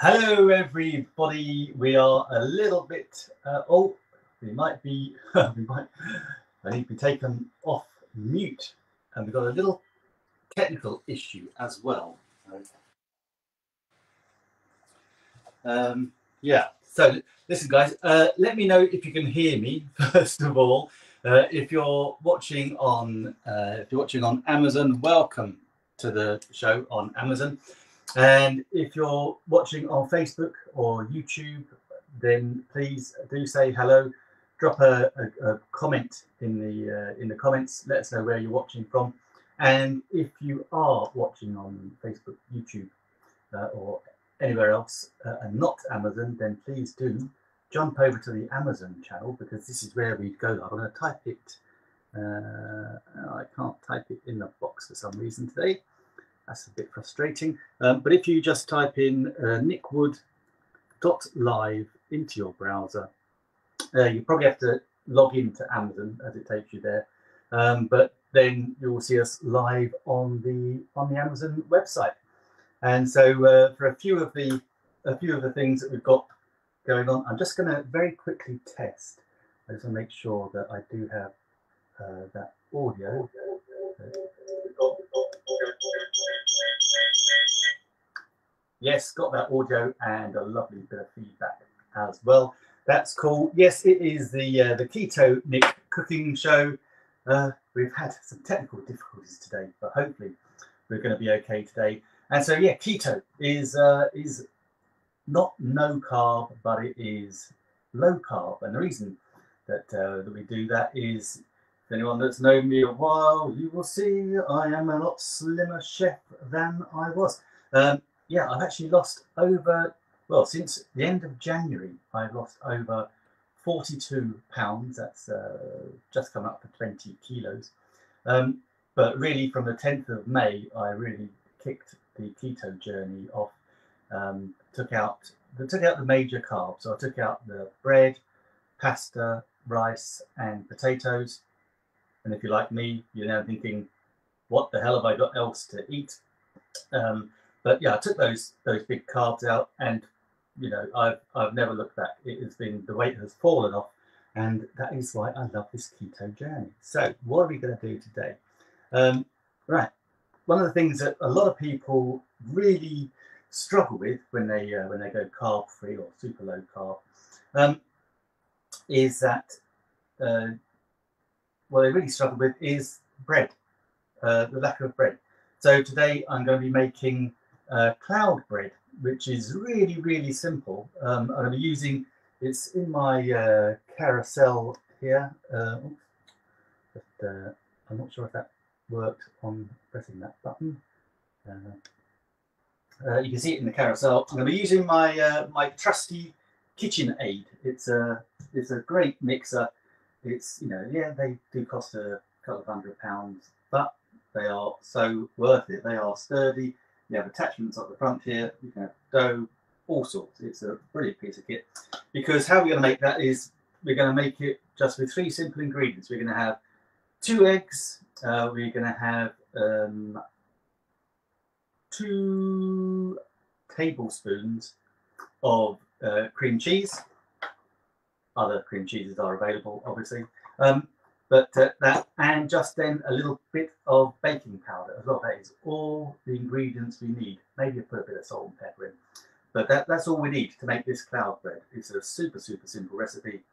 Hello, everybody. We are a little bit. We might be. I need to be taken off mute, and we've got a little technical issue as well. Yeah. So listen, guys. Let me know if you can hear me first of all. If you're watching on Amazon, welcome to the show on Amazon. And if you're watching on Facebook or YouTube, then please do say hello. Drop a comment in the comments. Let us know where you're watching from. And if you are watching on Facebook, YouTube, or anywhere else and not Amazon, then please do jump over to the Amazon channel, because this is where we go live. I'm going to type it. I can't type it in the box for some reason today. That's a bit frustrating. But if you just type in nickwood.live into your browser, you probably have to log into Amazon as it takes you there. But then you will see us live on the Amazon website. And so for a few of the things that we've got going on, I'm just going to very quickly test. I just want to make sure that I do have that audio. Yes, got that audio and a lovely bit of feedback as well. That's cool. Yes, it is the Keto Nick cooking show. We've had some technical difficulties today, but hopefully we're going to be okay today. And so, yeah, keto is not no carb, but it is low carb. And the reason that we do that is, if anyone that's known me a while, you will see I am a lot slimmer chef than I was. Yeah, I've actually lost over, well, since the end of January, I've lost over 42 pounds. That's just come up for 20 kilos. But really, from the 10th of May, I really kicked the keto journey off. Took out the major carbs. So I took out the bread, pasta, rice, and potatoes. And if you're like me, you're now thinking, what the hell have I got else to eat? But yeah, I took those big carbs out, and you know, I've never looked back. It has been, the weight has fallen off, and that is why I love this keto journey. So what are we going to do today? Right, one of the things that a lot of people really struggle with when they go carb free or super low carb is that what they really struggle with is bread, the lack of bread. So today I'm going to be making cloud bread, which is really, really simple. I'm going to be using, it's in my carousel here. But I'm not sure if that worked on pressing that button. You can see it in the carousel. I'm going to be using my my trusty KitchenAid. It's a great mixer. It's, you know, yeah, they do cost a couple of £100, but they are so worth it. They are sturdy. You have attachments at the front here. You can have dough, all sorts. It's a brilliant piece of kit. Because how we're going to make that is we're going to make it just with 3 simple ingredients. We're going to have 2 eggs. We're going to have 2 tablespoons of cream cheese. Other cream cheeses are available, obviously. But that, and just then a little bit of baking powder as well. That is all the ingredients we need. Maybe you put a bit of salt and pepper in. But that's all we need to make this cloud bread. It's a super, super simple recipe.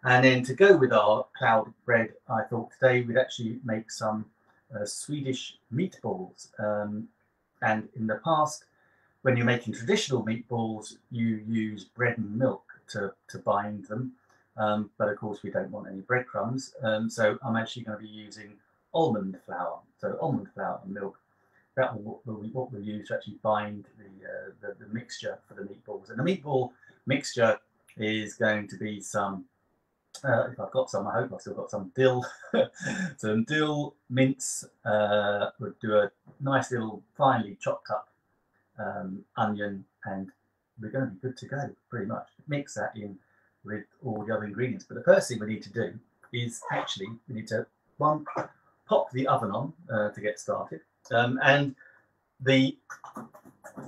And then to go with our cloud bread, I thought today we'd actually make some Swedish meatballs. And in the past, when you're making traditional meatballs, you use bread and milk to bind them. But of course, we don't want any breadcrumbs. So I'm actually going to be using almond flour. So almond flour and milk. That will be what we'll use to actually bind the mixture for the meatballs. And the meatball mixture is going to be some, if I've got some, I hope I've still got some dill, some dill, mince. We'll do a nice little finely chopped up onion, and we're going to be good to go, pretty much. Mix that in with all the other ingredients. But the first thing we need to do is actually, we need to, one, pop the oven on to get started. And the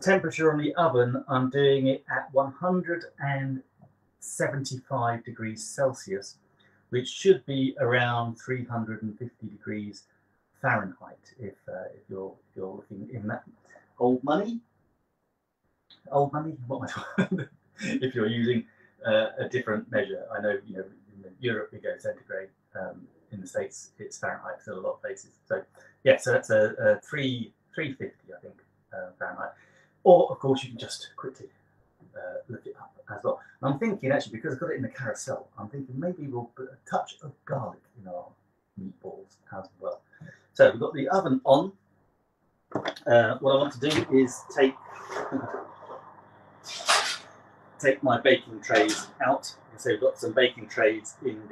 temperature on the oven, I'm doing it at 175 degrees Celsius, which should be around 350 degrees Fahrenheit if you're looking in that old money. What am I talking? If you're using a different measure, I know in Europe we go centigrade. In the States it's Fahrenheit for a lot of places. So yeah, so that's a 350 I think Fahrenheit. Or of course you can just quickly look it up as well. And I'm thinking actually, because I've got it in the carousel, I'm thinking maybe we'll put a touch of garlic in our meatballs as well. So we've got the oven on. What I want to do is take my baking trays out. So we've got some baking trays in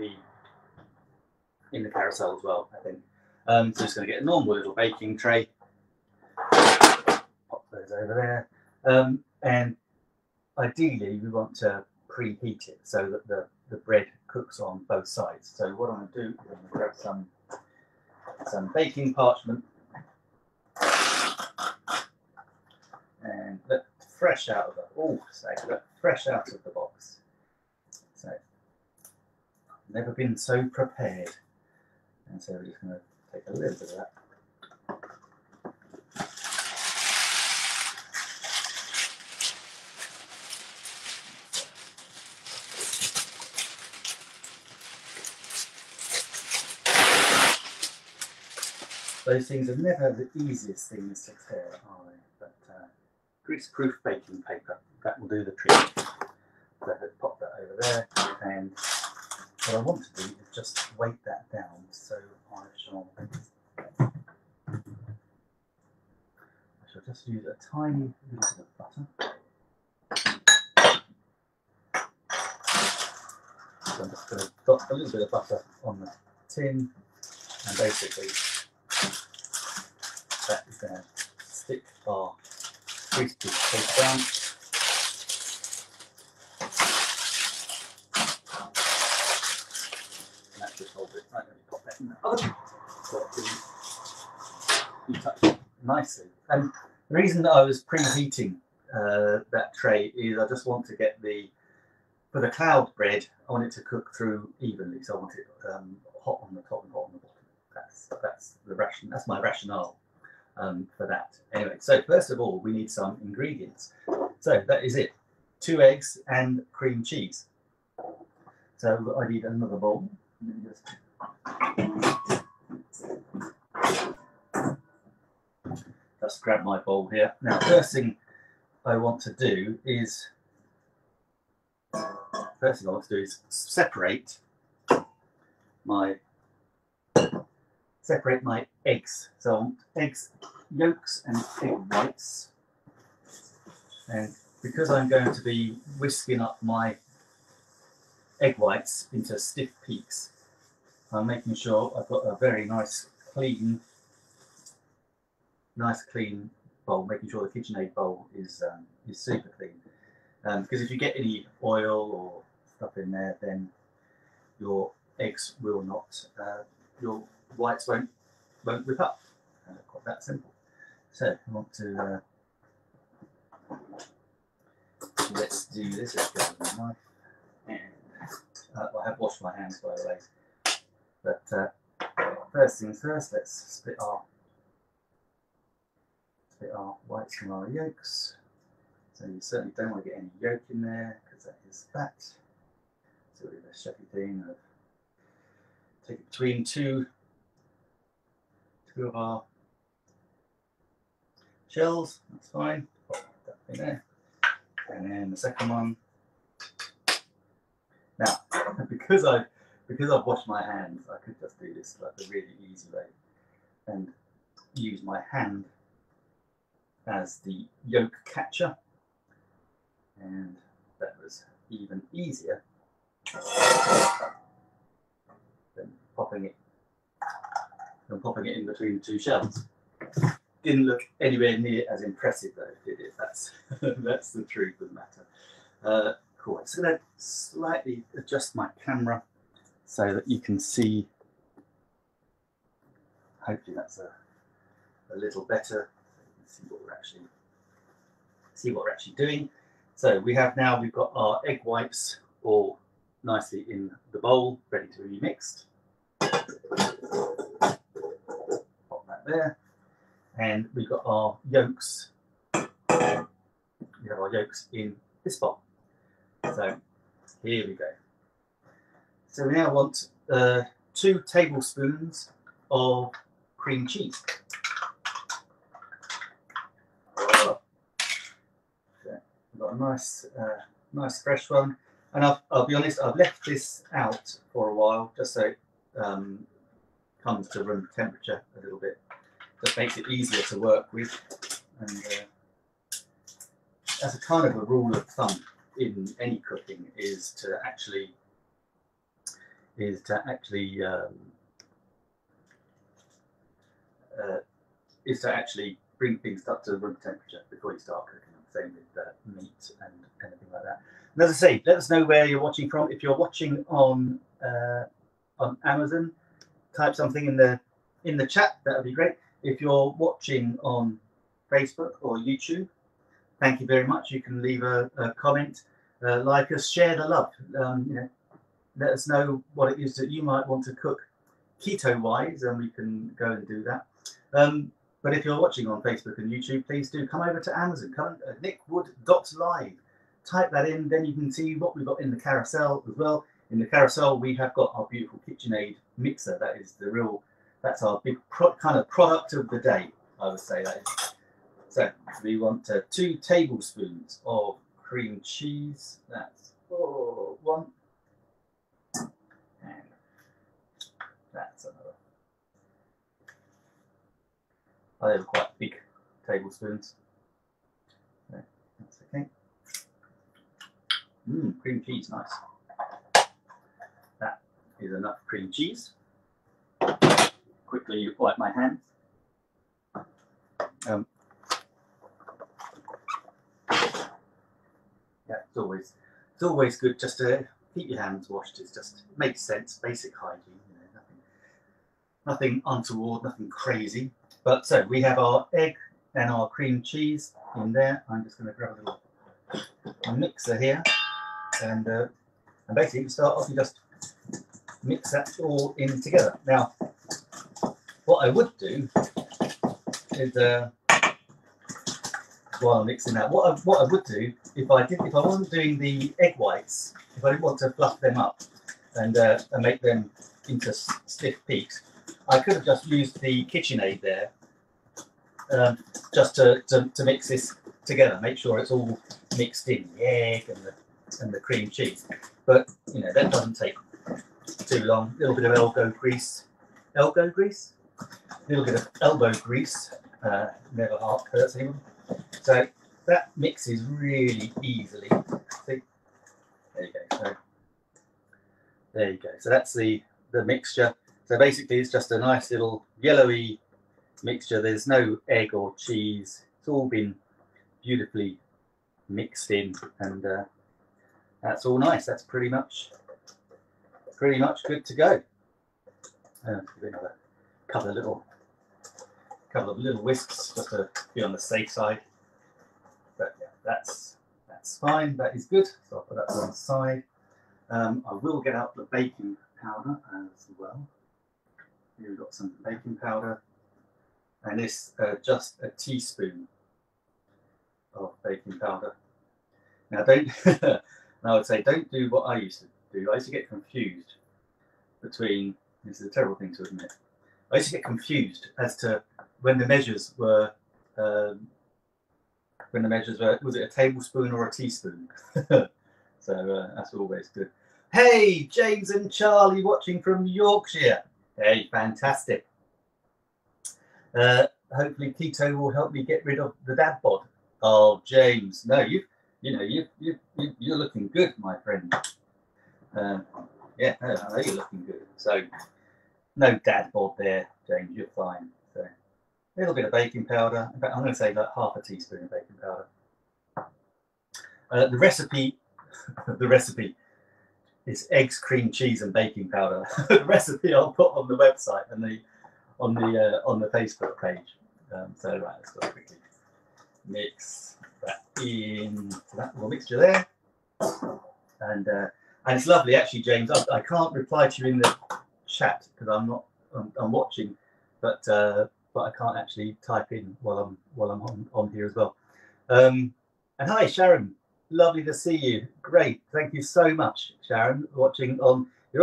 the carousel as well, I think. So just going to get a normal little baking tray. Pop those over there. And ideally we want to preheat it so that the bread cooks on both sides. So what I'm going to do is I'm going to grab some baking parchment and look fresh out of the fresh out of the box. So I've never been so prepared. And so we're just going to take a little bit of that. Those things are never the easiest things to tear, are they? But grease-proof baking paper, that will do the trick. So let's pop that over there, and what I want to do is just weight that down. So I shall just use a tiny little bit of butter. So I'm just going to dot a little bit of butter on the tin, and basically that is going to stick our grease-proof paper down. And that should hold it. Right, let me pop that in the oven so it can touch it nicely. And the reason that I was preheating that tray is I just want to get for the cloud bread, I want it to cook through evenly. So I want it hot on the top and hot on the bottom. That's my rationale. For that. Anyway, so first of all, we need some ingredients. So that is it. 2 eggs and cream cheese. So I need another bowl. Just grab my bowl here. Now, first thing I want to do is separate my eggs. So I want eggs yolks and egg whites. And because I'm going to be whisking up my egg whites into stiff peaks, I'm making sure I've got a very nice clean bowl, making sure the KitchenAid bowl is super clean. Because if you get any oil or stuff in there, then your eggs will not, your whites won't whip up. Quite that simple. So I want to let's do this. Let's go with my knife. And I have washed my hands, by the way. But first things first, let's split our whites from our yolks. So you certainly don't want to get any yolk in there because that is fat. So we'll do the chefy thing of take it between two of our shells. That's fine. Pop that in there. And then the second one. Now, because I've washed my hands, I could just do this like a really easy way and use my hand as the yolk catcher, and that was even easier than popping it in between the two shells. Didn't look anywhere near as impressive though, did it? That's that's the truth of the matter. Cool. I'm just going to slightly adjust my camera so that you can see. Hopefully that's a little better. So you can see what we're actually see what we're actually doing. So we've got our egg whites all nicely in the bowl, ready to be mixed. Pop that there. And we've got our yolks. We have our yolks in this bowl. So here we go. So we now want 2 tablespoons of cream cheese. Oh. So we've got a nice fresh one. And I'll be honest, I've left this out for a while just so it comes to room temperature a little bit. Just makes it easier to work with. And as a kind of a rule of thumb in any cooking is to actually bring things up to room temperature before you start cooking. Same with meat and anything like that. And as I say, let us know where you're watching from. If you're watching on Amazon, type something in the chat. That would be great. If you're watching on Facebook or YouTube, thank you very much. You can leave a comment, like us, share the love. Let us know what it is that you might want to cook keto-wise, and we can go and do that. But if you're watching on Facebook and YouTube, please do come over to Amazon. Come nickwood.live. Type that in, then you can see what we've got in the carousel as well. In the carousel, we have got our beautiful KitchenAid mixer. That's our big kind of product of the day, I would say that is. So we want 2 tablespoons of cream cheese. That's 1. And that's another. Oh, they were quite big tablespoons. So that's okay. Cream cheese, nice. That is enough cream cheese. Quickly wipe my hands. Yeah, it's always good just to keep your hands washed. It just makes sense, basic hygiene. Nothing untoward, nothing crazy. But so we have our egg and our cream cheese in there. I'm just going to grab a little mixer here, and basically to start off, you just mix that all in together. Now, what I would do is while I'm mixing that, what I would do if I wasn't doing the egg whites, if I didn't want to fluff them up and make them into stiff peaks, I could have just used the KitchenAid there, just to mix this together, make sure it's all mixed in, the egg and the cream cheese. But that doesn't take too long. A little bit of elbow grease, a little bit of elbow grease, never hurts anyone. So that mixes really easily. See? There you go. So there you go. So that's the mixture. So basically, it's just a nice little yellowy mixture. There's no egg or cheese. It's all been beautifully mixed in, and that's all nice. That's pretty much good to go. Another couple of little whisks just to be on the safe side. But yeah, that's fine. That is good. So I'll put that to one side. I will get out the baking powder as well. Here we've got some baking powder, and this just a teaspoon of baking powder. Now I would say don't do what I used to do. I used to get confused between. This is a terrible thing to admit. I used to get confused as to when the measures were. Was it a tablespoon or a teaspoon? So that's always good. Hey, James and Charlie watching from Yorkshire. Hey, fantastic. Hopefully keto will help me get rid of the dad bod. Oh, James, no, you're looking good, my friend. Yeah, no, I know you're looking good. So no dad bod there, James. You're fine. So a little bit of baking powder. In fact, I'm going to say like half a teaspoon of baking powder. The recipe is eggs, cream cheese, and baking powder. The recipe I'll put on the website and on the Facebook page. So right, let's go quickly mix that into that little mixture there. And it's lovely, actually, James. I can't reply to you in the chat because I'm watching, but I can't actually type in while I'm on here as well. And hi, Sharon. Lovely to see you. Great. Thank you so much, Sharon. You're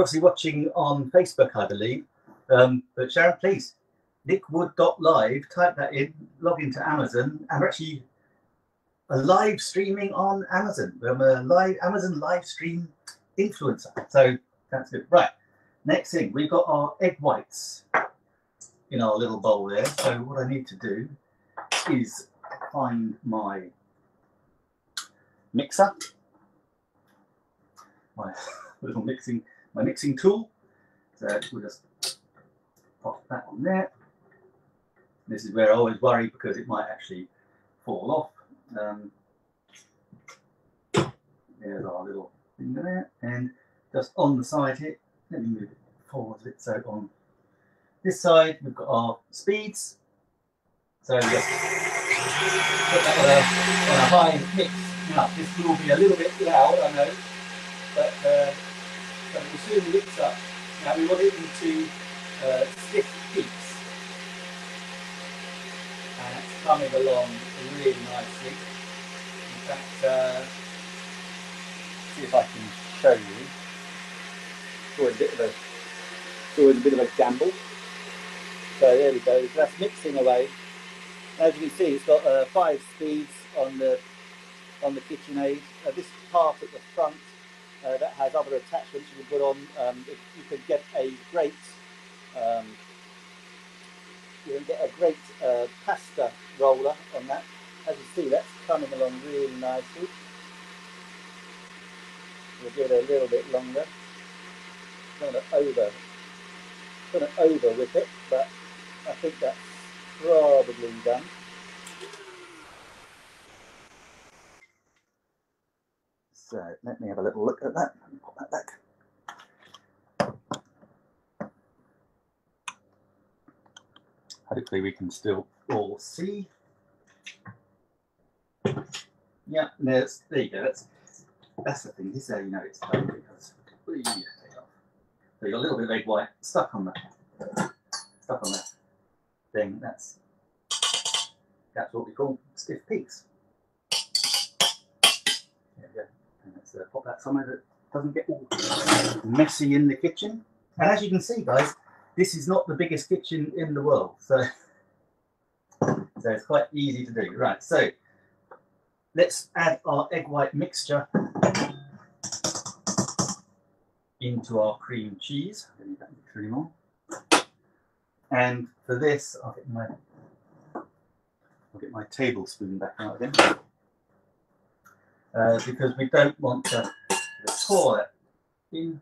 obviously watching on Facebook, I believe. But Sharon, please, nickwood.live, type that in, log into Amazon, and we're actually live streaming on Amazon. I'm a Amazon live stream influencer. So that's good. Right. Next thing, we've got our egg whites in our little bowl there. So what I need to do is find my mixer, my mixing tool. So we'll just pop that on there. This is where I always worry because it might actually fall off. There's our little thing there, and just on the side here, let me move it forward a bit. So on this side, we've got our speeds. So just put that on a high mix. Now, this will be a little bit loud, I know, but so we'll soon mix up. Now, we want it into stiff peaks. And it's coming along really nicely. In fact, see if I can show you. It's always a bit of a gamble. So there we go. So that's mixing away. As you can see, it's got 5 speeds on the KitchenAid. This part at the front that has other attachments you can put on. You could get a great pasta roller on that. As you see, that's coming along really nicely. We'll give it a little bit longer. I'm going to over whip it, but I think that's probably done. So let me have a little look at that. Put that back. Hopefully we can still all see. Yeah, there you go. That's the thing. This is how you know it's done because take it off. So you've got a little bit of egg white stuck on that thing. That's what we call stiff peaks. There we go. And let's pop that somewhere that doesn't get all messy in the kitchen. And as you can see, guys, this is not the biggest kitchen in the world, so it's quite easy to do. Right, so let's add our egg white mixture into our cream cheese. I don't need that mixture anymore. And for this, I'll get my tablespoon back out again, because we don't want to pour it in.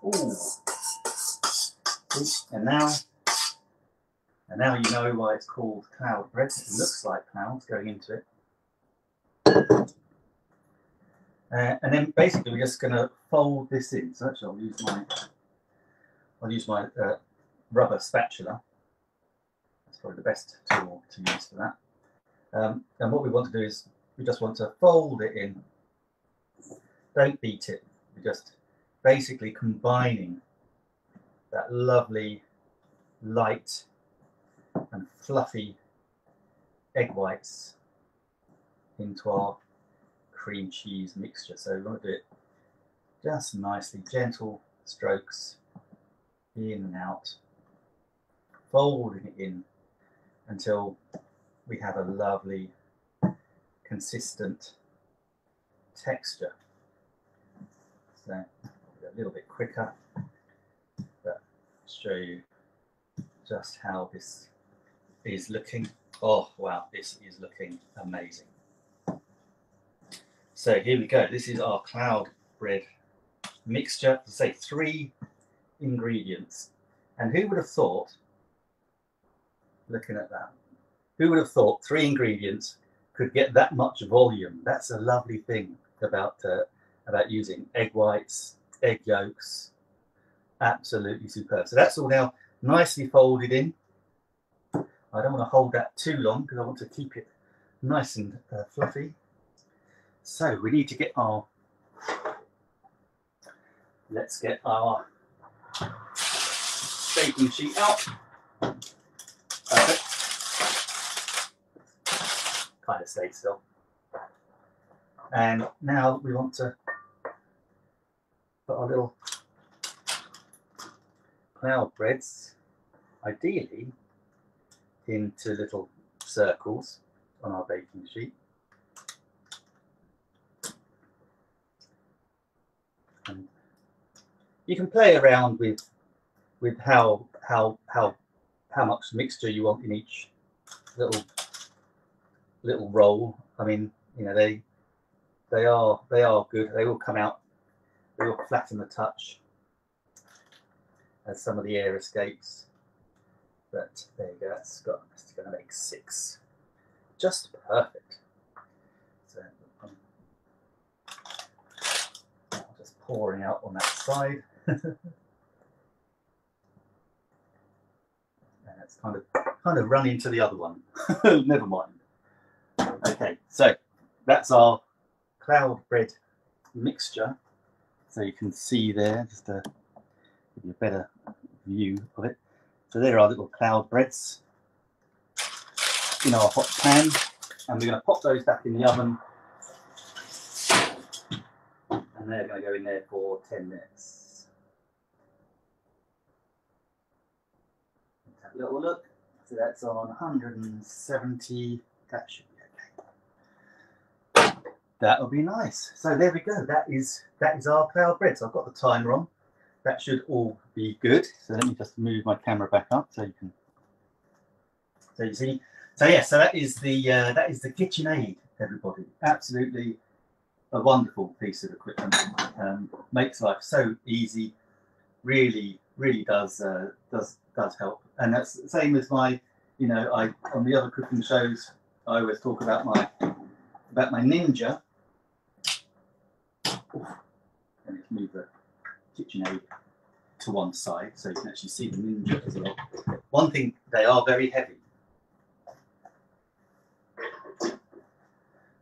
Ooh. And now you know why it's called cloud bread. It looks like clouds going into it. And then basically we're just going to fold this in. So actually I'll use my rubber spatula. That's probably the best tool to use for that. And what we want to do is we just want to fold it in. Don't beat it. We're just basically combining that lovely, light and fluffy egg whites into our cream cheese mixture. So we want to do it just nicely, gentle strokes in and out, folding it in until we have a lovely, consistent texture. So a little bit quicker, but show you just how this is looking. Oh wow, this is looking amazing. So here we go. This is our cloud bread mixture. Say 3 ingredients. And who would have thought, looking at that, who would have thought 3 ingredients could get that much volume? That's a lovely thing about using egg whites, egg yolks. Absolutely superb. So that's all now nicely folded in. I don't want to hold that too long because I want to keep it nice and fluffy. So we need to get our, let's get our baking sheet out. Perfect. Kind of stayed still. And now we want to put our little cloud breads, ideally, into little circles on our baking sheet. And you can play around with how much mixture you want in each little roll. I mean, you know, they are good. They will come out. They will flatten the touch as some of the air escapes. But there you go. That's going to make 6. Just perfect. So I'm just pouring out on that side. And it's kind of run into the other one. Never mind. Okay, so that's our cloud bread mixture. So you can see there, just to give you a better view of it. So there are little cloud breads in our hot pan, and we're going to pop those back in the oven, and they're going to go in there for 10 minutes. Let's have a little look. So that's on 170. That should be okay. That'll be nice. So there we go. That is our cloud bread. So I've got the timer on. That should all be good. So let me just move my camera back up so you can. So you see. So yeah. So that is the KitchenAid, everybody. Absolutely a wonderful piece of equipment. Makes life so easy. Really does help. And that's the same as my, you know, on the other cooking shows, I always talk about my Ninja. And let's move the KitchenAid to one side so you can actually see the Ninja as well. One thing, they are very heavy,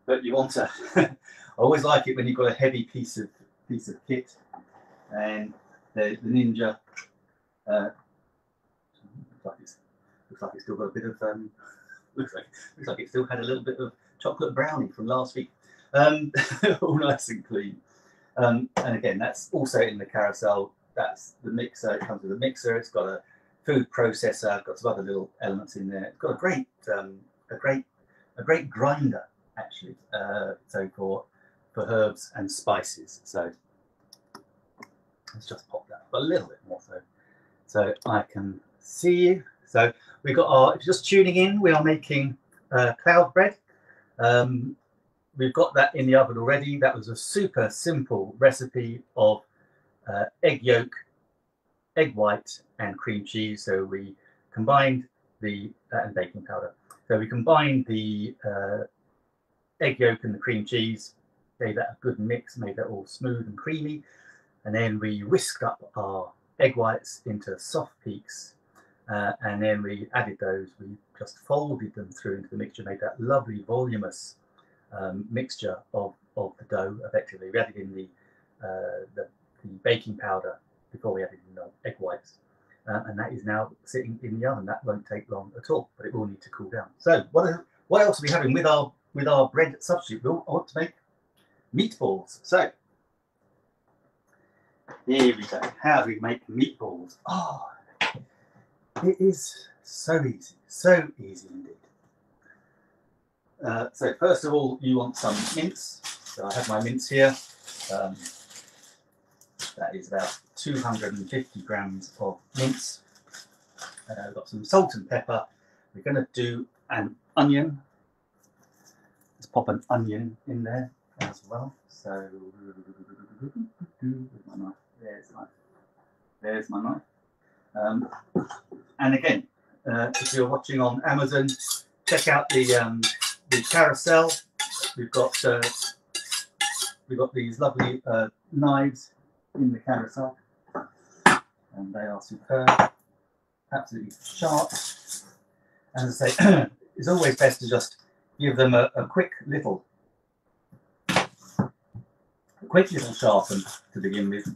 but you want to. I always like it when you've got a heavy piece of kit, and the Ninja looks like it's still got a bit of looks like it still had a little bit of chocolate brownie from last week. All nice and clean. And again, that's also in the carousel. That's the mixer. It comes with a mixer. It's got a food processor. Got some other little elements in there. It's got a great grinder actually. So for herbs and spices. So let's just pop that up a little bit more so I can see you. So we've got our. If you're just tuning in, we are making cloud bread. We've got that in the oven already. That was a super simple recipe of egg yolk, egg white, and cream cheese. So we combined and baking powder. So we combined the egg yolk and the cream cheese, gave that a good mix, made that all smooth and creamy, and then we whisked up our egg whites into soft peaks, and then we added those. We just folded them through into the mixture, made that lovely voluminous mixture of the dough. Effectively, we added in the baking powder before we added in the egg whites, and that is now sitting in the oven. That won't take long at all, but it will need to cool down. So what else are we having with our bread substitute? We want to make meatballs. So here we go. How do we make meatballs? Oh, it is so easy indeed. So first of all, you want some mince. So I have my mince here. That is about 250 grams of mince. We've got some salt and pepper. We're going to do an onion. Let's pop an onion in there as well. So my knife. There's my knife. And again, if you're watching on Amazon, check out the carousel. We've got these lovely knives in the carousel, and they are superb, absolutely sharp. As I say, it's always best to just give them a quick little sharpen to begin with.